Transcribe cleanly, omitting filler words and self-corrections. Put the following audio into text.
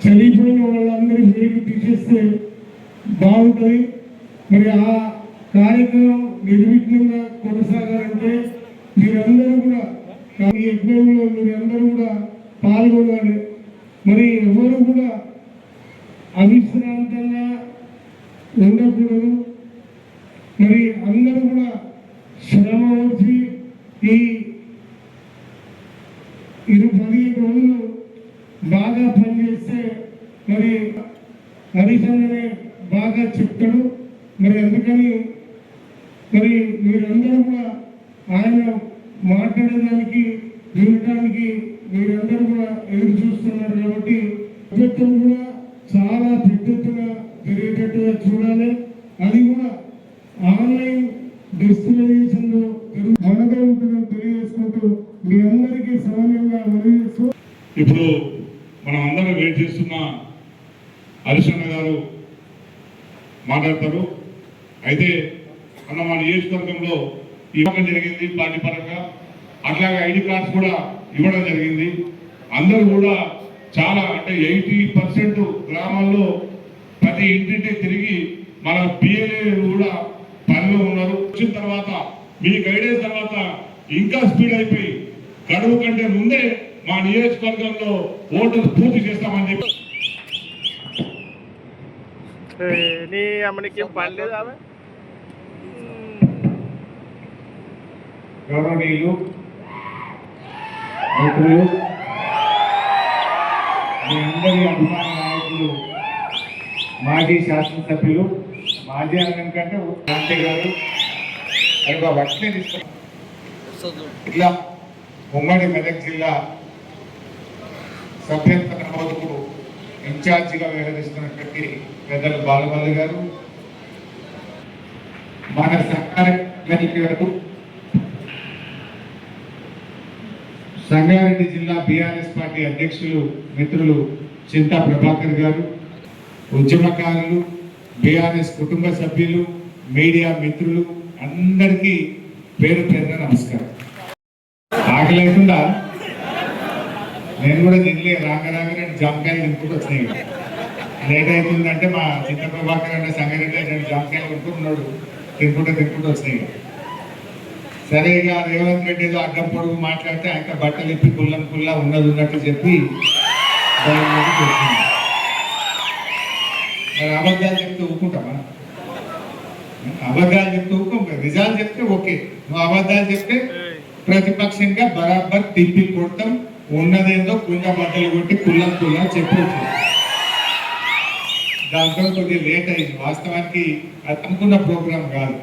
చనిపోయిన వాళ్ళందరూ పేరు తీసేస్తే బాగుంటుంది. మరి ఆ కార్యక్రమం నిర్విఘ్నంగా కొనసాగాలంటే మీరందరూ కూడా ఈ యజ్ఞంలో మీరందరూ కూడా పాల్గొనాలి. మరి ఎవరు కూడా అవిశ్రాంతంగా ఉండకూడదు. మరి అందరూ కూడా శ్రమ వచ్చి ఈ 15 రోజులు బాగా పనిచేస్తే మరి హరిచంద్రనే బాగా చెప్తాడు. మరి అందుకని మరి మీరందరూ కూడా ఆయన మాట్లాడడానికి వినడానికి మీరందరూ కూడా ఎదురు చూస్తున్నారు. కాబట్టి ప్రభుత్వం కూడా చాలా పెద్ద ఎత్తున జరిగేటట్టుగా చూడాలి. అది కూడా ఆన్లైన్ డిజిటలైజేషన్లో మనగా ఉంటుందని తెలియజేసుకుంటూ మీ అందరికీ సమన్వయంగా వదిలేస్తూ ఇప్పుడు మనం అందరం వెయిట్ చేస్తున్న హరిశన్న గారు మాట్లాడతారు. అయితే మన నియోజకవర్గంలో ఇవ్వడం జరిగింది పార్టీ పరంగా, అట్లాగే ఐడి కార్డ్స్ కూడా ఇవ్వడం జరిగింది. అందరూ కూడా చాలా అంటే 80% గ్రామాల్లో ప్రతి ఇంటింటి తిరిగి మన పిఎల్ఏ కూడా పనిలో ఉన్నారు. వచ్చిన తర్వాత మీ గైడెన్స్ తర్వాత ఇంకా స్పీడ్ అయిపోయి గడువు కంటే ముందే మా నియోజకవర్గంలో ఓటు పూర్తి చేస్తామని చెప్పి గౌరవనీయులు మిత్రులు, మీ అందరి అభిమాన నాయకులు, మాజీ శాసనసభ్యులు, మాజీ అనడం కంటే శాంతి గారు అది ఒక వక్షనే తీసుకు ఇట్లా ఉమ్మడి మెదక్ జిల్లా సభ్యత్వ నమోదుకు ఇన్ఛార్జిగా వ్యవహరిస్తున్నటువంటి పెద్దలు బాలమల్లి గారు, మన సంగారెడ్డి గారు, సంగారెడ్డి జిల్లా బీఆర్ఎస్ పార్టీ అధ్యక్షులు మిత్రులు చింతా ప్రభాకర్ గారు, ఉద్యమకారులు, బీఆర్ఎస్ కుటుంబ సభ్యులు, మీడియా మిత్రులు అందరికీ పేరు పేరున నమస్కారం. ఆకలి అవుతుందా? నేను కూడా తినలే. రాగానే జామకాయలు తింపుకు వచ్చినాయి. లేట్ అవుతుందంటే మా చింత ప్రభాకర్ అనే సంగారెడ్డి 2 జామకాయలు కొనుక్కున్నాడు. తింపుకుంటూ వచ్చినాయి. సరే ఇక రేవంత్ రెడ్డి ఏదో అడ్డం పొడుగు మాట్లాడితే ఆయన బట్టలు ఇప్పి కుల్లా ఉన్నట్టు చెప్పి మరి అబద్ధాలు చెప్తే ఊరుకుంటామా? అబద్ధాలు చెప్తే ఊరుకోం. నిజాలు చెప్తే ఓకే. నువ్వు అబద్ధాలు చెప్తే ప్రతిపక్షంగా బరాబర్ తిప్పి కొడతాం. ఉన్నదేందో కుండ బట్టలు కొట్టి కుల్లా చెప్పొచ్చు. దాంతో కొద్దిగా లేట్ అయింది. వాస్తవానికి అది అనుకున్న ప్రోగ్రాం కాదు.